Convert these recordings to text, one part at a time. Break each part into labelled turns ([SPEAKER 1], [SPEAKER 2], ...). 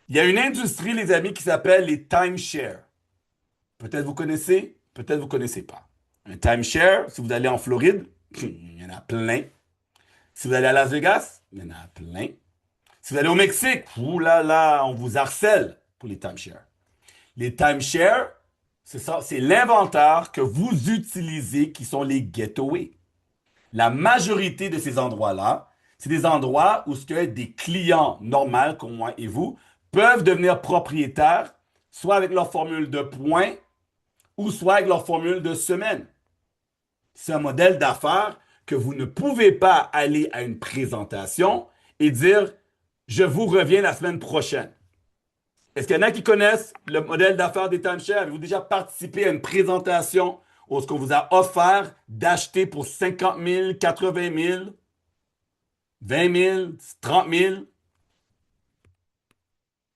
[SPEAKER 1] Il y a une industrie, les amis, qui s'appelle les timeshare. Peut-être vous connaissez, peut-être vous connaissez pas. Un timeshare, si vous allez en Floride, il y en a plein. Si vous allez à Las Vegas, il y en a plein. Si vous allez au Mexique, ouh là là, on vous harcèle pour les timeshares. Les timeshares, c'est ça, c'est l'inventaire que vous utilisez qui sont les getaways. La majorité de ces endroits-là, c'est des endroits où ce que des clients normaux comme moi et vous peuvent devenir propriétaires, soit avec leur formule de points ou soit avec leur formule de semaine. C'est un modèle d'affaires que vous ne pouvez pas aller à une présentation et dire, je vous reviens la semaine prochaine. Est-ce qu'il y en a qui connaissent le modèle d'affaires des timeshares? Avez-vous déjà participé à une présentation où ce qu'on vous a offert d'acheter pour 50 000, 80 000, 20 000, 30 000?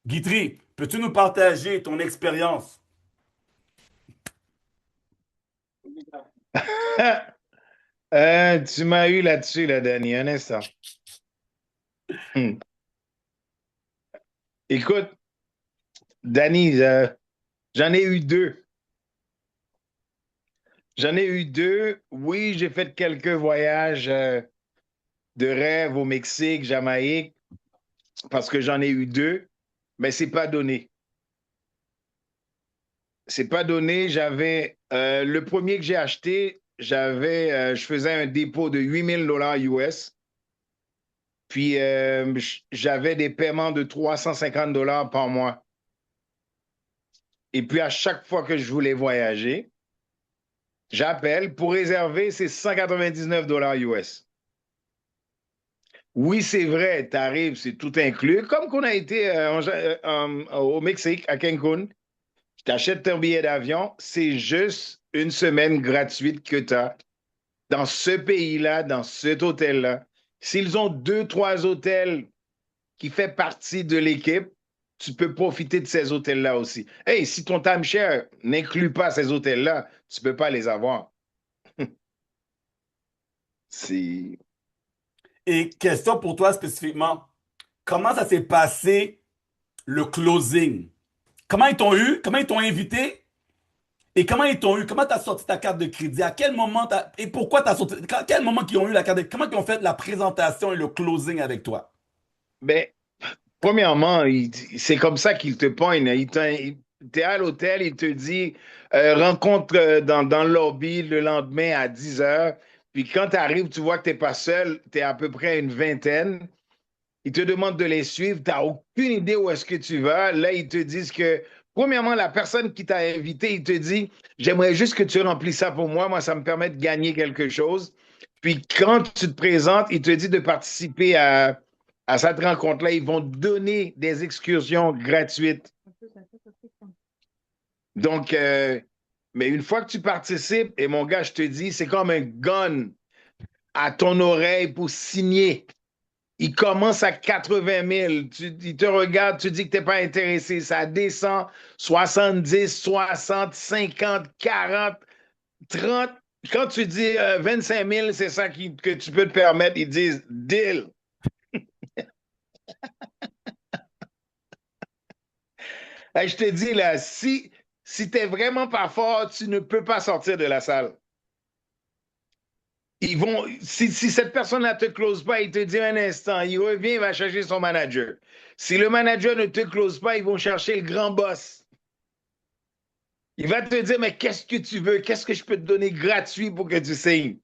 [SPEAKER 1] Guitry, peux-tu nous partager ton expérience?
[SPEAKER 2] Tu m'as eu là-dessus, là, Danny, un instant. Hmm. Écoute, Danny, j'en ai eu deux. J'en ai eu deux. Oui, j'ai fait quelques voyages de rêve au Mexique, Jamaïque, parce que j'en ai eu deux, mais c'est pas donné. C'est pas donné. J'avais le premier que j'ai acheté, je faisais un dépôt de 8 000 $ US. Puis j'avais des paiements de 350 $ par mois. Et puis à chaque fois que je voulais voyager, j'appelle pour réserver, c'est 199 $ US. Oui, c'est vrai, tu arrives, c'est tout inclus. Comme qu'on a été au Mexique, à Cancun, tu t'achètes ton billet d'avion, c'est juste une semaine gratuite que tu as dans ce pays-là, dans cet hôtel-là. S'ils ont deux, trois hôtels qui font partie de l'équipe, tu peux profiter de ces hôtels-là aussi. Hey, si ton timeshare n'inclut pas ces hôtels-là, tu ne peux pas les avoir. C'est...
[SPEAKER 1] Et question pour toi spécifiquement, comment ça s'est passé le closing? Comment ils t'ont eu? Comment ils t'ont invité? Et comment ils t'ont eu? Comment tu as sorti ta carte de crédit? À quel moment et pourquoi tu as sorti? À quel moment qu'ils ont eu la carte de comment ils ont fait la présentation et le closing avec toi?
[SPEAKER 2] Ben, premièrement, c'est comme ça qu'il te pogne. T'es à l'hôtel, il te dit rencontre dans le lobby le lendemain à 10 heures. Puis quand tu arrives, tu vois que tu n'es pas seul, tu es à peu près une vingtaine. Ils te demandent de les suivre, tu n'as aucune idée où est-ce que tu vas. Là, ils te disent que, premièrement, la personne qui t'a invité, il te dit, j'aimerais juste que tu remplisses ça pour moi, ça me permet de gagner quelque chose. Puis quand tu te présentes, il te dit de participer à cette rencontre-là. Ils vont te donner des excursions gratuites. Donc, mais une fois que tu participes, et mon gars, je te dis, c'est comme un gun à ton oreille pour signer. Il commence à 80 000. Il te regarde, tu dis que tu n'es pas intéressé. Ça descend 70, 60, 50, 40, 30. Quand tu dis 25 000, c'est ça que tu peux te permettre. Ils disent deal. Je te dis là, si tu n'es vraiment pas fort, tu ne peux pas sortir de la salle. Si cette personne-là ne te close pas, il te dit un instant, il revient, il va chercher son manager. Si le manager ne te close pas, ils vont chercher le grand boss. Il va te dire, mais qu'est-ce que tu veux? Qu'est-ce que je peux te donner gratuit pour que tu signes?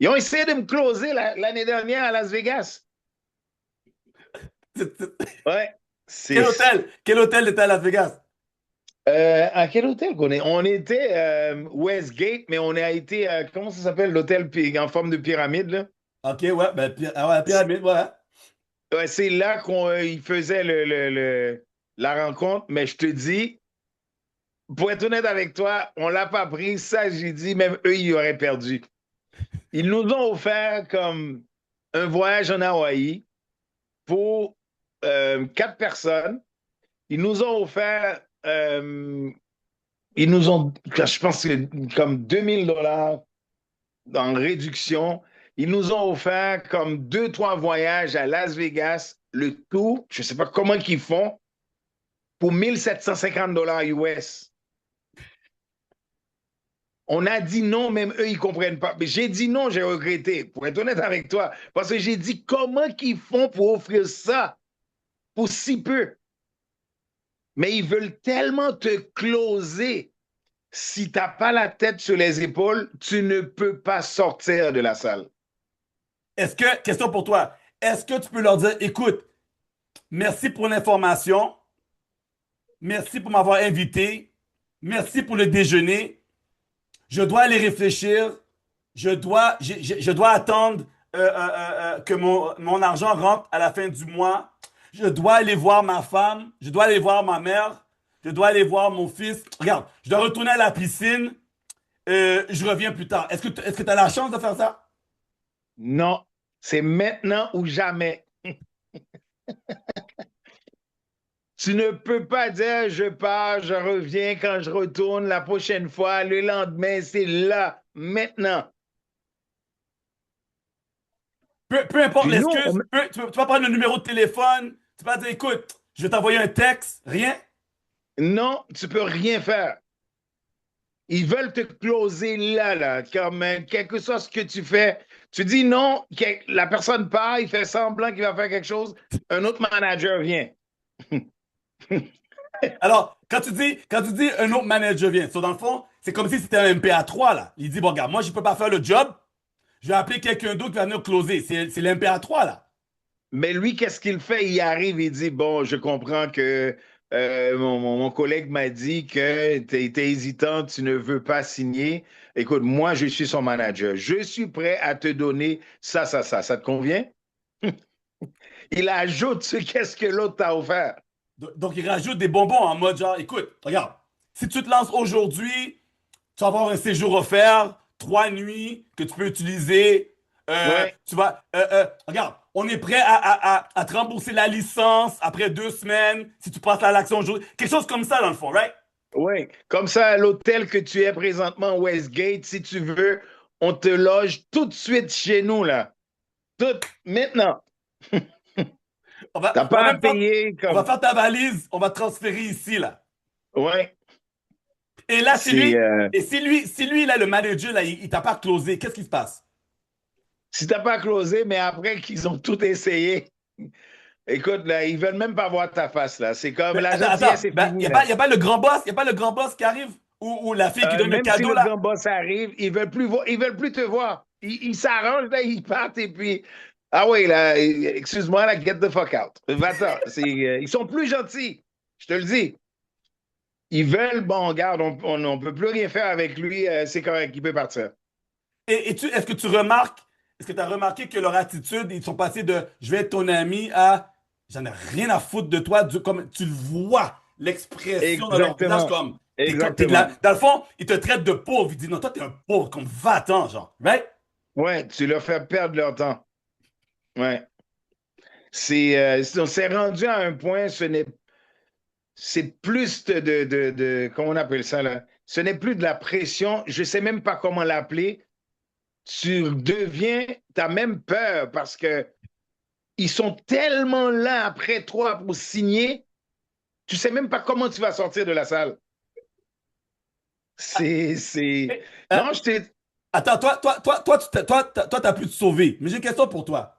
[SPEAKER 2] Ils ont essayé de me closer l'année dernière à Las Vegas. Ouais.
[SPEAKER 1] Quel hôtel? Quel hôtel était à Las Vegas?
[SPEAKER 2] À quel hôtel qu'on est? On était Westgate, mais on a été, comment ça s'appelle, l'hôtel en forme de pyramide, là?
[SPEAKER 1] Ok, ouais, ben, la pyramide, voilà.
[SPEAKER 2] Ouais, c'est là qu'il faisait la rencontre, mais je te dis, pour être honnête avec toi, on l'a pas pris. Ça, j'ai dit, même eux, ils auraient perdu. Ils nous ont offert comme un voyage en Hawaï pour quatre personnes. Ils nous ont offert, je pense, comme 2 000 $ en réduction. Ils nous ont offert comme deux, trois voyages à Las Vegas le tout, je ne sais pas comment ils font, pour 1750 $ US. On a dit non, même eux, ils ne comprennent pas. Mais j'ai dit non, j'ai regretté, pour être honnête avec toi. Parce que j'ai dit, comment qu'ils font pour offrir ça pour si peu? Mais ils veulent tellement te closer. Si tu n'as pas la tête sur les épaules, tu ne peux pas sortir de la salle.
[SPEAKER 1] Question pour toi, est-ce que tu peux leur dire, écoute, merci pour l'information, merci pour m'avoir invité, merci pour le déjeuner, je dois aller réfléchir, je dois attendre que mon argent rentre à la fin du mois, je dois aller voir ma femme, je dois aller voir ma mère, je dois aller voir mon fils. Regarde, je dois retourner à la piscine, je reviens plus tard. Est-ce que tu as la chance de faire ça?
[SPEAKER 2] Non, c'est maintenant ou jamais. Tu ne peux pas dire je pars, je reviens quand je retourne la prochaine fois, le lendemain, c'est là, maintenant.
[SPEAKER 1] Peu importe
[SPEAKER 2] Puis nous,
[SPEAKER 1] l'excuse, tu vas prendre le numéro de téléphone, tu vas dire, écoute, je vais t'envoyer un texte, rien.
[SPEAKER 2] non, tu peux rien faire. Ils veulent te closer là, là, comme quel que soit ce que tu fais. Tu dis non, la personne part, il fait semblant qu'il va faire quelque chose, un autre manager vient.
[SPEAKER 1] Alors, quand tu dis un autre manager vient, so, dans le fond, c'est comme si c'était un MPA3, là. Il dit, bon, regarde, moi, je peux pas faire le job, je vais appeler quelqu'un d'autre qui va venir closer. C'est l'MPA3, là.
[SPEAKER 2] Mais lui, qu'est-ce qu'il fait? Il arrive, il dit, bon, je comprends que mon collègue m'a dit que tu étais hésitant, tu ne veux pas signer. Écoute, moi, je suis son manager. Je suis prêt à te donner ça, ça, ça. Ça te convient? Il ajoute ce qu'est-ce que l'autre t'a offert.
[SPEAKER 1] Donc, il rajoute des bonbons en mode genre, écoute, regarde, si tu te lances aujourd'hui, tu vas avoir un séjour offert, 3 nuits que tu peux utiliser.
[SPEAKER 2] Ouais,
[SPEAKER 1] Regarde, on est prêt à te rembourser la licence après 2 semaines si tu passes à l'action aujourd'hui. Quelque chose comme ça, dans le fond, right?
[SPEAKER 2] ouais. Comme ça, à l'hôtel que tu es présentement, Westgate, si tu veux, on te loge tout de suite chez nous, là. Tout, maintenant.
[SPEAKER 1] On va,
[SPEAKER 2] T'as
[SPEAKER 1] on va
[SPEAKER 2] pas à
[SPEAKER 1] même faire,
[SPEAKER 2] payer
[SPEAKER 1] on va
[SPEAKER 2] comme.
[SPEAKER 1] faire ta valise, on va te transférer ici, là.
[SPEAKER 2] Ouais.
[SPEAKER 1] Et là, c'est
[SPEAKER 2] C'est.
[SPEAKER 1] lui. Et si lui, là, le manager, là, il t'a pas closé, qu'est-ce qui se passe?
[SPEAKER 2] Si t'as pas closé, mais après qu'ils ont tout essayé, écoute, là, ils veulent même pas voir ta face, là. C'est comme
[SPEAKER 1] Mais
[SPEAKER 2] la
[SPEAKER 1] attends,
[SPEAKER 2] gentillesse est
[SPEAKER 1] ben,
[SPEAKER 2] finie,
[SPEAKER 1] y a
[SPEAKER 2] là.
[SPEAKER 1] pas, y a pas le grand boss, y a pas le grand boss qui arrive? Ou la fille qui donne le
[SPEAKER 2] Même si
[SPEAKER 1] cadeau,
[SPEAKER 2] le
[SPEAKER 1] là?
[SPEAKER 2] grand boss arrive, ils veulent plus voir, ils veulent plus te voir. Ils s'arrangent, là, ils partent et puis. Ah oui, là, excuse-moi, là, get the fuck out. Va-t'en. Ils sont plus gentils, je te le dis. Ils veulent, bon, regarde, on peut plus rien faire avec lui, c'est correct, il peut partir.
[SPEAKER 1] Est-ce que tu as remarqué que leur attitude, ils sont passés de je vais être ton ami à j'en ai rien à foutre de toi, comme tu le vois, l'expression dans leur visage,
[SPEAKER 2] Exactement.
[SPEAKER 1] comme
[SPEAKER 2] Exactement.
[SPEAKER 1] dans le fond, ils te traitent de pauvre. Ils disent non, toi, t'es un pauvre, comme va-t'en, genre, right?
[SPEAKER 2] Ouais, tu leur fais perdre leur temps. Ouais. On s'est rendu à un point, c'est plus comment on appelle ça là? Ce n'est plus de la pression, je sais même pas comment l'appeler. T'as même peur parce que ils sont tellement là après toi pour signer, tu sais même pas comment tu vas sortir de la salle.
[SPEAKER 1] Eh,
[SPEAKER 2] Non, je t'ai.
[SPEAKER 1] Attends, t'as pu te sauver. Mais j'ai une question pour toi.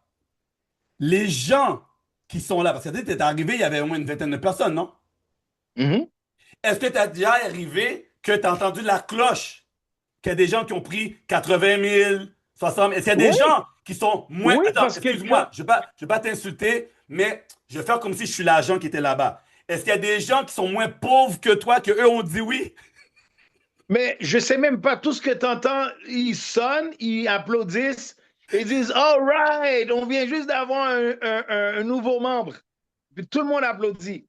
[SPEAKER 1] Les gens qui sont là, parce que tu es arrivé, il y avait au moins une vingtaine de personnes, non?
[SPEAKER 2] Mhm.
[SPEAKER 1] Est-ce que tu as déjà arrivé que tu as entendu la cloche? Qu'il y a des gens qui ont pris 80 000, 60 000. Est-ce qu'il y a des
[SPEAKER 2] Oui,
[SPEAKER 1] gens qui sont moins.
[SPEAKER 2] oui,
[SPEAKER 1] Attends,
[SPEAKER 2] parce que
[SPEAKER 1] excuse-moi, je vais pas t'insulter, mais je vais faire comme si je suis l'agent qui était là-bas. Est-ce qu'il y a des gens qui sont moins pauvres que toi, que eux ont dit oui?
[SPEAKER 2] mais je sais même pas tout ce que tu entends. Ils sonnent, ils applaudissent, ils disent All right, on vient juste d'avoir un nouveau membre. Puis tout le monde applaudit.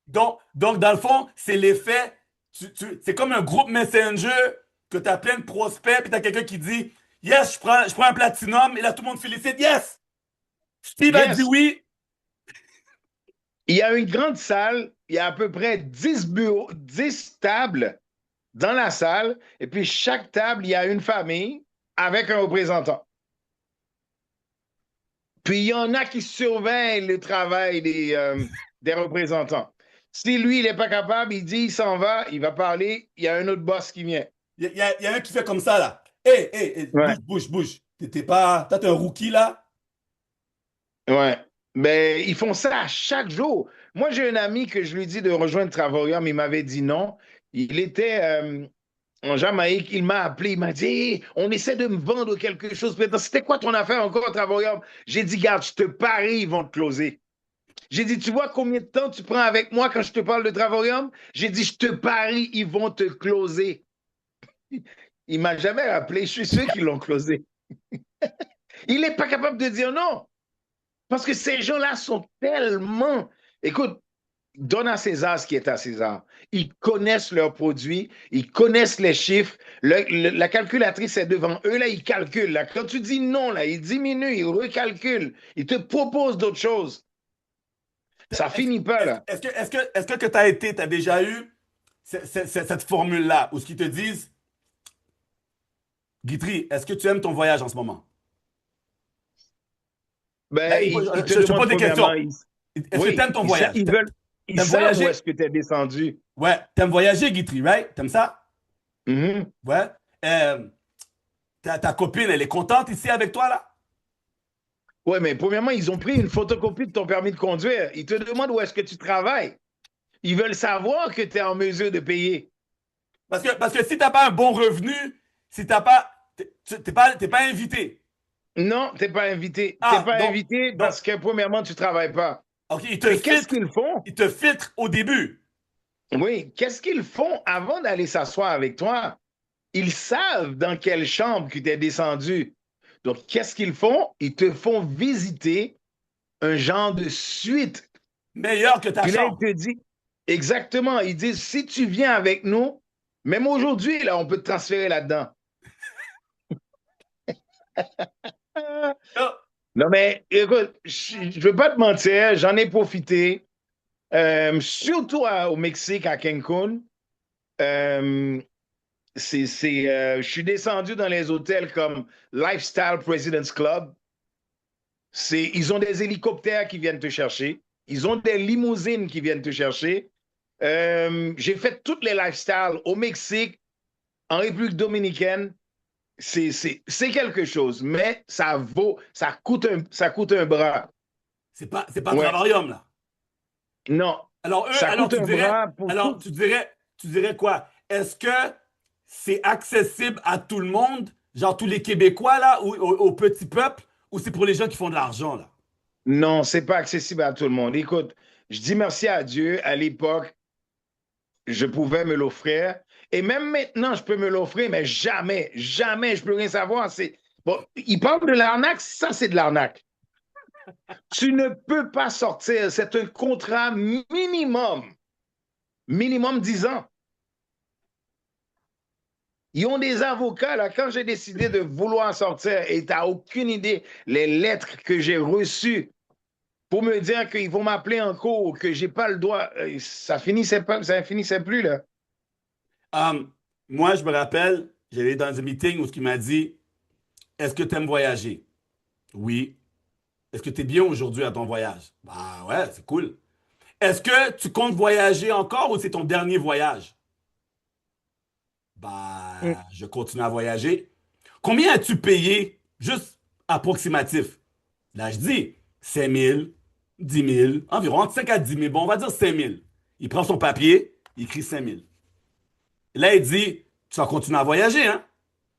[SPEAKER 1] Donc, dans le fond, c'est l'effet. C'est comme un groupe Messenger que tu as plein de prospects, puis tu as quelqu'un qui dit yes, je prends un platinum, et là, tout le monde félicite. Yes! Steve a dit
[SPEAKER 2] Yes,
[SPEAKER 1] oui.
[SPEAKER 2] il y a une grande salle, il y a à peu près 10 bureaux, 10 tables dans la salle, et puis chaque table, il y a une famille avec un représentant. Puis il y en a qui surveillent le travail des représentants. Si lui, il n'est pas capable, il dit, il s'en va, il va parler, il y a un autre boss qui vient.
[SPEAKER 1] Il y a un qui fait comme ça, là. Hé, hé, hé,
[SPEAKER 2] Ouais,
[SPEAKER 1] bouge, bouge, bouge. T'es pas. T'es un rookie, là?
[SPEAKER 2] ouais. Mais ils font ça à chaque jour. Moi, j'ai un ami que je lui dis de rejoindre Travarium, il m'avait dit non. Il était en Jamaïque, il m'a appelé, il m'a dit hey, on essaie de me vendre quelque chose. Maintenant, c'était quoi ton affaire encore, Travarium? J'ai dit, garde, je te parie, ils vont te closer. J'ai dit, tu vois combien de temps tu prends avec moi quand je te parle de Travarium? J'ai dit, je te parie, ils vont te closer. Il m'a jamais rappelé, je suis sûr qu'ils l'ont closé. Il n'est pas capable de dire non. Parce que ces gens-là sont tellement. Écoute, donne à César ce qui est à César. Ils connaissent leurs produits, ils connaissent les chiffres. La calculatrice est devant eux, là, ils calculent. Là. Quand tu dis non, là, ils diminuent, ils recalculent, ils te proposent d'autres choses. Ça
[SPEAKER 1] Est-ce
[SPEAKER 2] finit pas, là.
[SPEAKER 1] que t'as déjà eu cette formule-là, où ce qu'ils te disent, Guitry, est-ce que tu aimes ton voyage en ce moment?
[SPEAKER 2] Ben, ils te
[SPEAKER 1] Je pose
[SPEAKER 2] demandent
[SPEAKER 1] des questions.
[SPEAKER 2] premièrement,
[SPEAKER 1] Est-ce que tu
[SPEAKER 2] oui,
[SPEAKER 1] aimes ton voyage?
[SPEAKER 2] ils
[SPEAKER 1] T'aimes
[SPEAKER 2] savent où
[SPEAKER 1] voyager?
[SPEAKER 2] est-ce que tu es descendu.
[SPEAKER 1] Ouais. T'aimes voyager, Guitry, right? T'aimes ça?
[SPEAKER 2] Mhm.
[SPEAKER 1] Ouais. Euh, ta copine, elle est contente ici avec toi, là?
[SPEAKER 2] Ouais, mais premièrement, ils ont pris une photocopie de ton permis de conduire. Ils te demandent où est-ce que tu travailles. Ils veulent savoir que tu es en mesure de payer.
[SPEAKER 1] Parce que si t'as pas un bon revenu, si t'as pas, t'es pas invité.
[SPEAKER 2] Non, tu n'es pas invité. Tu n'es
[SPEAKER 1] Ah,
[SPEAKER 2] pas invité
[SPEAKER 1] donc,
[SPEAKER 2] parce que, premièrement, tu ne travailles pas.
[SPEAKER 1] ok,
[SPEAKER 2] Mais qu'est-ce qu'ils font?
[SPEAKER 1] ils te filtrent au début.
[SPEAKER 2] Oui, qu'est-ce qu'ils font avant d'aller s'asseoir avec toi? Ils savent dans quelle chambre tu t'es descendu. Donc, qu'est-ce qu'ils font? Ils te font visiter un genre de suite.
[SPEAKER 1] Meilleur que ta
[SPEAKER 2] Puis là, ils
[SPEAKER 1] chambre.
[SPEAKER 2] te disent, exactement, ils disent, si tu viens avec nous, même aujourd'hui, là, on peut te transférer là-dedans.
[SPEAKER 1] Ah,
[SPEAKER 2] Non, mais écoute, je ne veux pas te mentir, j'en ai profité, surtout au Mexique, à Cancun. Euh, je suis descendu dans les hôtels comme Lifestyle President's Club. Ils ont des hélicoptères qui viennent te chercher. Ils ont des limousines qui viennent te chercher. J'ai fait toutes les lifestyles au Mexique, en République dominicaine. C'est quelque chose, mais ça coûte un bras.
[SPEAKER 1] c'est pas
[SPEAKER 2] Ouais.
[SPEAKER 1] Travarium, là.
[SPEAKER 2] Non,
[SPEAKER 1] Alors,
[SPEAKER 2] ça coûte un bras pour
[SPEAKER 1] alors,
[SPEAKER 2] tout.
[SPEAKER 1] tu dirais quoi? Est-ce que c'est accessible à tout le monde, genre tous les Québécois, là, ou au petit peuple, ou c'est pour les gens qui font de l'argent, là?
[SPEAKER 2] Non, c'est pas accessible à tout le monde. Écoute, je dis merci à Dieu. À l'époque, je pouvais me l'offrir. Et même maintenant, je peux me l'offrir, mais jamais, jamais, je peux rien savoir. Bon, il parle de l'arnaque, ça, c'est de l'arnaque. Tu ne peux pas sortir. C'est un contrat minimum 10 ans. Ils ont des avocats, là, quand j'ai décidé de vouloir sortir, et tu n'as aucune idée, les lettres que j'ai reçues pour me dire qu'ils vont m'appeler en cours, que j'ai pas le droit, ça finissait plus, là.
[SPEAKER 1] Um, Moi, je me rappelle, j'allais dans un meeting où il m'a dit, est-ce que tu aimes voyager? Oui. Est-ce que tu es bien aujourd'hui à ton voyage? Bah ouais, c'est cool. Est-ce que tu comptes voyager encore ou c'est ton dernier voyage?
[SPEAKER 2] Mm.
[SPEAKER 1] Bah, je continue à voyager. Combien as-tu payé? Juste approximatif. Là, je dis 5 000, 10 000, environ entre 5 à 10 000. Bon, on va dire 5 000. Il prend son papier, il écrit 5 000. Là, il dit, tu vas continuer à voyager, hein?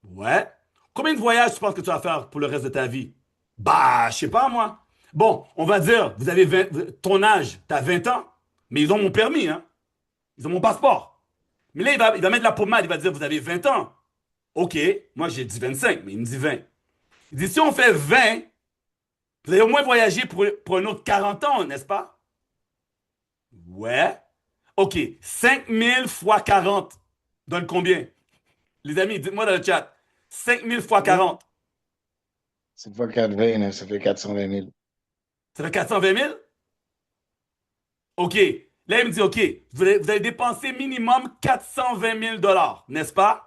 [SPEAKER 1] Ouais. Combien de voyages tu penses que tu vas faire pour le reste de ta vie? Bah, je sais pas, moi. Bon, on va dire, vous avez ton âge, tu as 20 ans, mais ils ont mon permis, hein? Ils ont mon passeport. Mais là, il va mettre la pommade, il va dire, vous avez 20 ans. OK, moi j'ai dit 25, mais il me dit 20. Il dit, si on fait 20, vous allez au moins voyager pour un autre 40 ans, n'est-ce pas? Ouais. OK, 5 000 fois 40 donne combien? Les amis, dites-moi dans le chat. 5 000 fois 40,
[SPEAKER 2] C'est pas 420, là, ça fait 420 000.
[SPEAKER 1] ça fait 420 000? OK. Là, il me dit, OK, vous allez dépenser minimum 420 000 dollars, n'est-ce pas?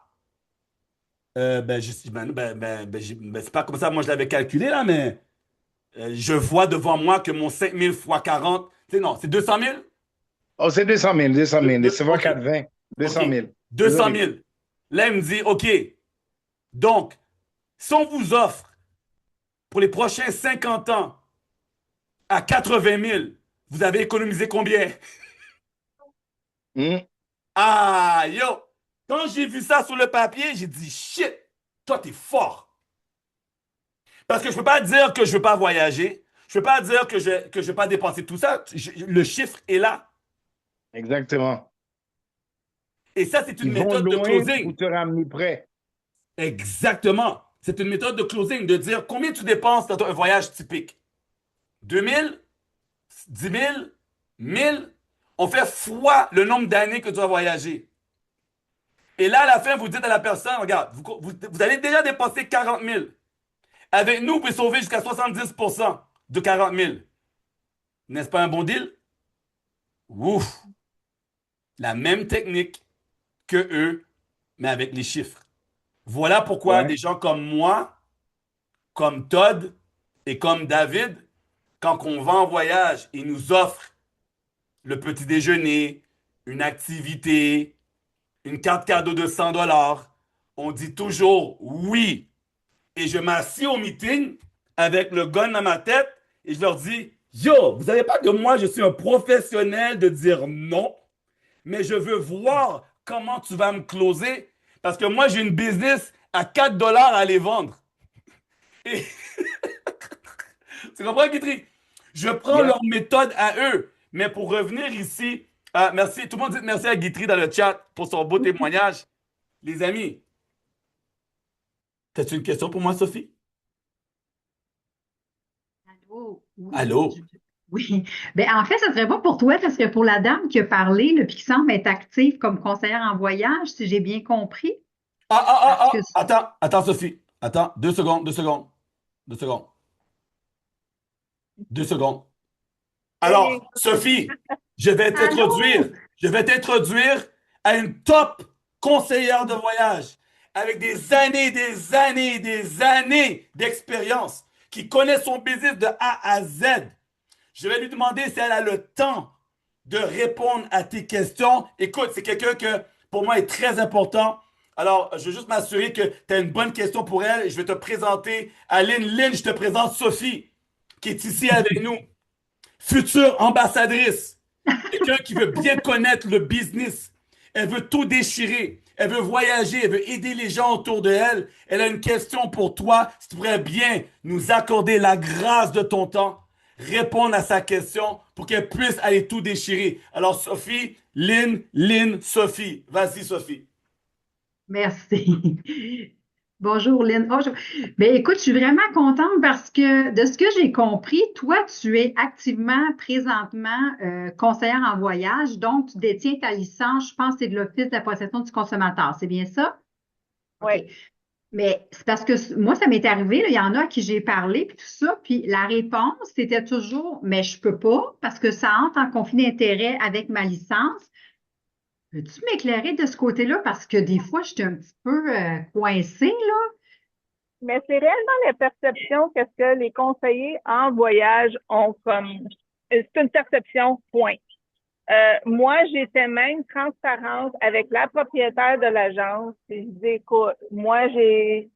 [SPEAKER 1] Ben, c'est pas comme ça, moi je l'avais calculé là, mais Je vois devant moi que mon 5000 fois 40, non, c'est 200 000.
[SPEAKER 2] Oh, c'est 200 000, 200 000. Laissez-moi
[SPEAKER 1] OK,
[SPEAKER 2] 420.
[SPEAKER 1] OK,
[SPEAKER 2] 200 000.
[SPEAKER 1] 200
[SPEAKER 2] Désolé.
[SPEAKER 1] 000. Là, il me dit, OK, donc, si on vous offre pour les prochains 50 ans à 80 000, vous avez économisé combien?
[SPEAKER 2] Hmm.
[SPEAKER 1] Ah, yo! Quand j'ai vu ça sur le papier, j'ai dit, shit, toi, t'es fort. Parce que je peux pas dire que je veux pas voyager. Je peux pas dire que je veux pas dépenser tout ça. Le chiffre est là.
[SPEAKER 2] Exactement.
[SPEAKER 1] Et ça, c'est une
[SPEAKER 2] Ils vont
[SPEAKER 1] méthode de
[SPEAKER 2] loin pour
[SPEAKER 1] closing.
[SPEAKER 2] te ramener près.
[SPEAKER 1] Exactement. C'est une méthode de closing, de dire combien tu dépenses dans un voyage typique. 2000, 10 000, 1000. On fait fois le nombre d'années que tu vas voyager. Et là, à la fin, vous dites à la personne, regarde, vous allez déjà dépenser 40 000. Avec nous, vous pouvez sauver jusqu'à 70% de 40 000. N'est-ce pas un bon deal? Ouf! La même technique que eux, mais avec les chiffres. Voilà pourquoi
[SPEAKER 2] Ouais.
[SPEAKER 1] des gens comme moi, comme Todd et comme David, quand on va en voyage, ils nous offrent le petit déjeuner, une activité, une carte cadeau de 100 dollars. On dit toujours oui. Et je m'assieds au meeting avec le gun dans ma tête et je leur dis, yo, vous savez pas que moi, je suis un professionnel de dire non, mais je veux voir comment tu vas me closer parce que moi, j'ai une business à 4 dollars à les vendre. Et tu comprends, Guitry? Je prends
[SPEAKER 2] Yeah.
[SPEAKER 1] leur méthode à eux. Mais pour revenir ici, merci, tout le monde dit merci à Guitry dans le chat pour son beau témoignage. Les amis, t'as-tu une question pour moi, Sophie?
[SPEAKER 3] Allô? Oui.
[SPEAKER 1] Allô?
[SPEAKER 3] Oui. Ben, en fait, ça serait bon pour toi parce que pour la dame qui a parlé, là, puis qui semble être active comme conseillère en voyage, si j'ai bien compris,
[SPEAKER 1] Ah, ah, ah,
[SPEAKER 3] parce que
[SPEAKER 1] ah, attends, Sophie. Attends, 2 secondes, 2 secondes, 2 secondes, 2 secondes.
[SPEAKER 4] Et-
[SPEAKER 1] Alors, Sophie, je vais
[SPEAKER 3] allô?
[SPEAKER 1] t'introduire, je vais t'introduire à une top conseillère de voyage avec des années, des années, des années d'expérience qui connaît son business de A à Z. Je vais lui demander si elle a le temps de répondre à tes questions. Écoute, c'est quelqu'un que pour moi est très important. Alors, je veux juste m'assurer que tu as une bonne question pour elle et je vais te présenter Aline. Lynn, je te présente Sophie, qui est ici avec nous, future ambassadrice, quelqu'un qui veut bien connaître le business. Elle veut tout déchirer. Elle veut voyager. Elle veut aider les gens autour de elle. Elle a une question pour toi. Si tu pourrais bien nous accorder la grâce de ton temps, répondre à sa question pour qu'elle puisse aller tout déchirer. Alors, Sophie, Lynn, Sophie. Vas-y, Sophie.
[SPEAKER 3] Merci. Bonjour, Lynn. Bonjour. Ben, écoute, je suis vraiment contente parce que de ce que j'ai compris, toi, tu es activement, présentement, conseillère en voyage, donc tu détiens ta licence, je pense que c'est de l'Office de la protection du consommateur. C'est bien ça? OK.
[SPEAKER 4] ouais.
[SPEAKER 3] Mais c'est parce que moi, ça m'est arrivé, là, il y en a à qui j'ai parlé, puis tout ça, puis la réponse, c'était toujours, mais je peux pas parce que ça entre en conflit d'intérêt avec ma licence. Peux-tu m'éclairer de ce côté-là? Parce que des fois, je suis un petit peu coincée, là.
[SPEAKER 4] Mais c'est réellement la perception que ce que les conseillers en voyage ont comme... C'est une perception, point. Moi, j'étais même transparente avec la propriétaire de l'agence. Et je dis, écoute, moi, j'ai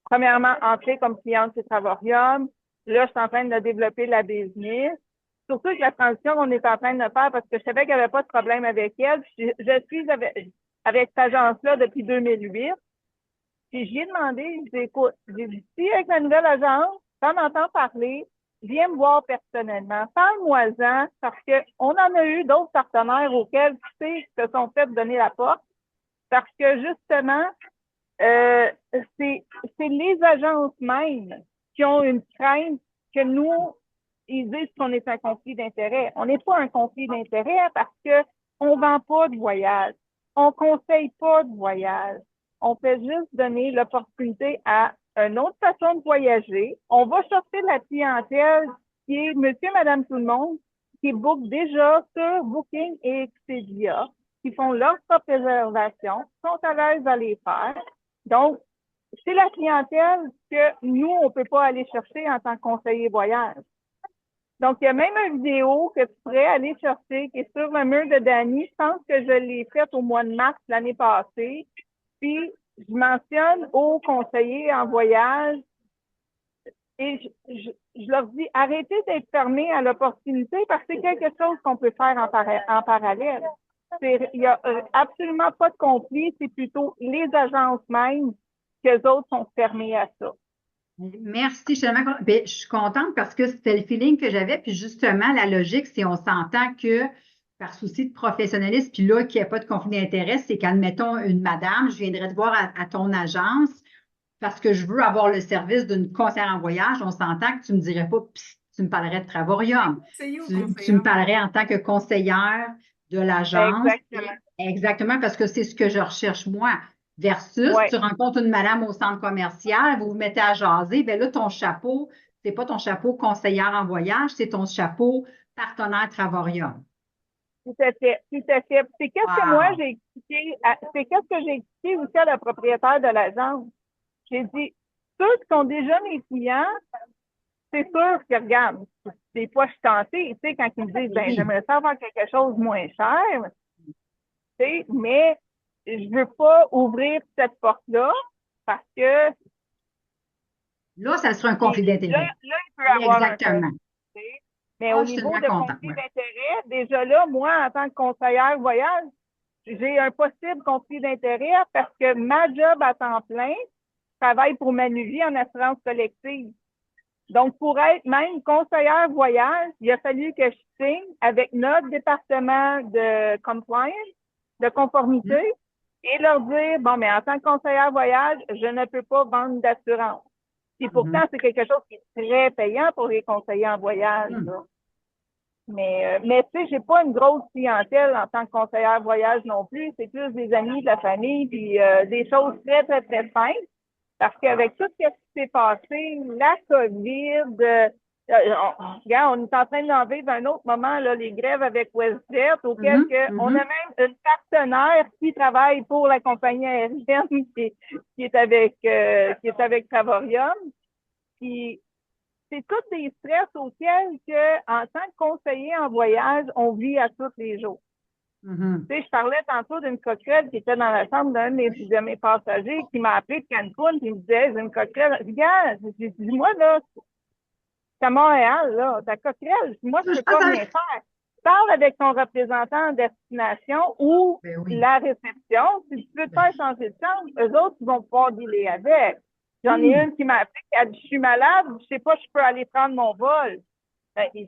[SPEAKER 4] premièrement entré comme cliente chez Travorium. Là, je suis en train de développer la business. Surtout que la transition qu'on est en train de faire, parce que je savais qu'il n'y avait pas de problème avec elle. Je suis avec cette agence-là depuis 2008. Puis j'ai demandé, je dis, écoute, j'ai dit, si avec la nouvelle agence, t'en entends parler, viens me voir personnellement. Parle-moi-en, parce qu'on en a eu d'autres partenaires auxquels, tu sais, qui se sont fait donner la porte, parce que justement, euh, c'est les agences même qui ont une crainte que nous, ils disent qu'on est un conflit d'intérêt. On n'est pas un conflit d'intérêt parce que on vend pas de voyage. On conseille pas de voyage. On fait juste donner l'opportunité à une autre façon de voyager. On va chercher la clientèle qui est monsieur, madame, tout le monde, qui book déjà sur Booking et Expedia, qui font leur propre réservation, sont à l'aise à les faire. Donc, c'est la clientèle que nous, on peut pas aller chercher en tant que conseiller voyage. Donc, il y a même une vidéo que tu pourrais aller chercher qui est sur le mur de Dany. Je pense que je l'ai faite au mois de mars l'année passée. Puis, je mentionne aux conseillers en voyage et je leur dis, arrêtez d'être fermés à l'opportunité parce que c'est quelque chose qu'on peut faire en parallèle. Il y a absolument pas de conflit, c'est plutôt les agences même qu'eux autres sont fermés à ça.
[SPEAKER 3] Merci, je suis tellement contente. Ben, je suis contente parce que c'était le feeling que j'avais. Puis justement, la logique, c'est on s'entend que par souci de professionnalisme, puis là, qu'il n'y ait pas de conflit d'intérêt, c'est qu'admettons une madame, je viendrais te voir à ton agence parce que je veux avoir le service d'une conseillère en voyage. On s'entend que tu me dirais pas, psst, tu me parlerais de Travaurium. Tu me parlerais en tant que conseillère de l'agence.
[SPEAKER 4] Exactement.
[SPEAKER 3] Exactement, parce que c'est ce que je recherche moi. Versus,
[SPEAKER 4] Ouais.
[SPEAKER 3] tu rencontres une madame au centre commercial, vous vous mettez à jaser, bien là, ton chapeau, c'est pas ton chapeau conseillère en voyage, c'est ton chapeau partenaire Travaurium.
[SPEAKER 4] Tout à fait, tout à fait. C'est qu'est-ce que moi j'ai expliqué, c'est qu'est-ce que j'ai expliqué aussi à la propriétaire de l'agence. J'ai dit, ceux qui sont déjà mes clients, c'est sûr que, regarde, des fois, je suis tentée, tu sais, quand ils me disent, ben, j'aimerais savoir quelque chose moins cher, tu sais, mais je veux pas ouvrir cette porte-là parce que
[SPEAKER 3] Là, ça serait un conflit d'intérêt.
[SPEAKER 4] là, il peut y avoir
[SPEAKER 3] Exactement.
[SPEAKER 4] un conflit. Mais au
[SPEAKER 3] je suis
[SPEAKER 4] niveau de
[SPEAKER 3] tellement contente,
[SPEAKER 4] conflit
[SPEAKER 3] ouais.
[SPEAKER 4] d'intérêt, déjà là, moi, en tant que conseillère voyage, j'ai un possible conflit d'intérêt parce que ma job à temps plein, je travaille pour Manuvie en assurance collective. Donc, pour être même conseillère voyage, il a fallu que je signe avec notre département de compliance, de conformité, et leur dire, bon, mais en tant que conseillère voyage, je ne peux pas vendre d'assurance. Et pourtant, c'est quelque chose qui est très payant pour les conseillers en voyage. Là. Mais tu sais, j'ai pas une grosse clientèle en tant que conseillère voyage non plus. C'est plus des amis, de la famille, puis des choses très, très, très simples. Parce qu'avec tout ce qui s'est passé, la COVID, regarde, on est en train d'en vivre un autre moment, là, les grèves avec WestJet, auquel on a même une partenaire qui travaille pour la compagnie aérienne qui est avec Travaurium. Puis c'est tous des stress auxquels que, en tant que conseiller en voyage, on vit à tous les jours. Tu sais, je parlais tantôt d'une coquerelle qui était dans la chambre d'un de mes passagers qui m'a appelé de Cancun et me disait, j'ai une coquerelle. Regarde, j'ai dit, moi, là, c'est à Montréal, là, ta coquerelle, moi, je peux pas rien faire. Parle avec ton représentant en destination ou la réception. Si tu veux te faire changer de chambre, eux autres, ils vont pouvoir dealer avec. J'en ai une qui m'a appelé, qui a dit, je suis malade, je sais pas, je peux aller prendre mon vol. Et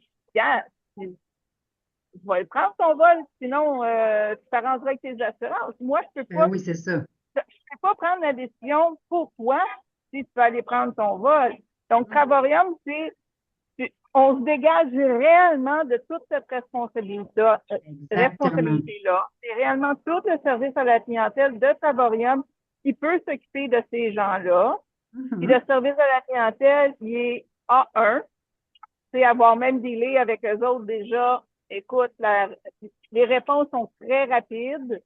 [SPEAKER 4] je vais le prendre ton vol, sinon tu t'arrangerais avec tes assurances. Moi, je peux pas.
[SPEAKER 3] Oui, c'est ça.
[SPEAKER 4] Je peux pas prendre la décision pour toi si tu veux aller prendre ton vol. Donc, Travaurium, on se dégage réellement de toute cette responsabilité-là. C'est réellement tout le service à la clientèle de Travaurium qui peut s'occuper de ces gens-là. Et le service à la clientèle, il est A1. C'est avoir même dealé avec eux autres déjà. Écoute, les réponses sont très rapides.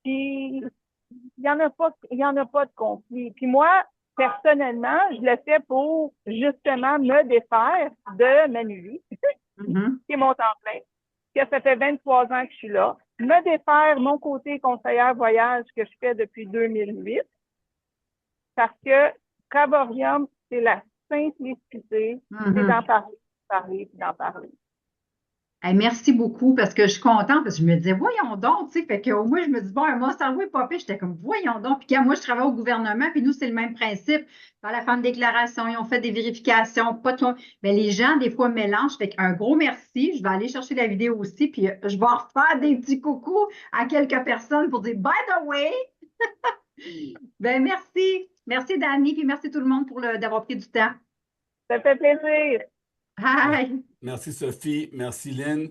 [SPEAKER 4] Puis, il y en a pas de conflit. Puis moi, personnellement, je le fais pour justement me défaire de Manuvie, qui est mon temps plein. Que ça fait 23 ans que je suis là. Me défaire mon côté conseillère voyage que je fais depuis 2008. Parce que Travaurium, c'est la simplicité. C'est d'en parler, puis d'en parler.
[SPEAKER 3] Hey, merci beaucoup parce que je suis contente parce que je me disais, voyons donc, tu sais, fait qu'au moins, je me dis, bon, un Monster Way pas pire, j'étais comme, voyons donc. Puis quand moi, je travaille au gouvernement, puis nous, c'est le même principe. Dans la fin de déclaration, ils ont fait des vérifications, pas tout. Mais les gens, des fois, mélangent. Fait qu'un gros merci. Je vais aller chercher la vidéo aussi, puis je vais refaire des petits coucous à quelques personnes pour dire, by the way. Ben, merci. Merci, Dany, puis merci tout le monde d'avoir pris du temps.
[SPEAKER 4] Ça fait plaisir.
[SPEAKER 3] Bye.
[SPEAKER 1] Merci, Sophie. Merci, Lynn.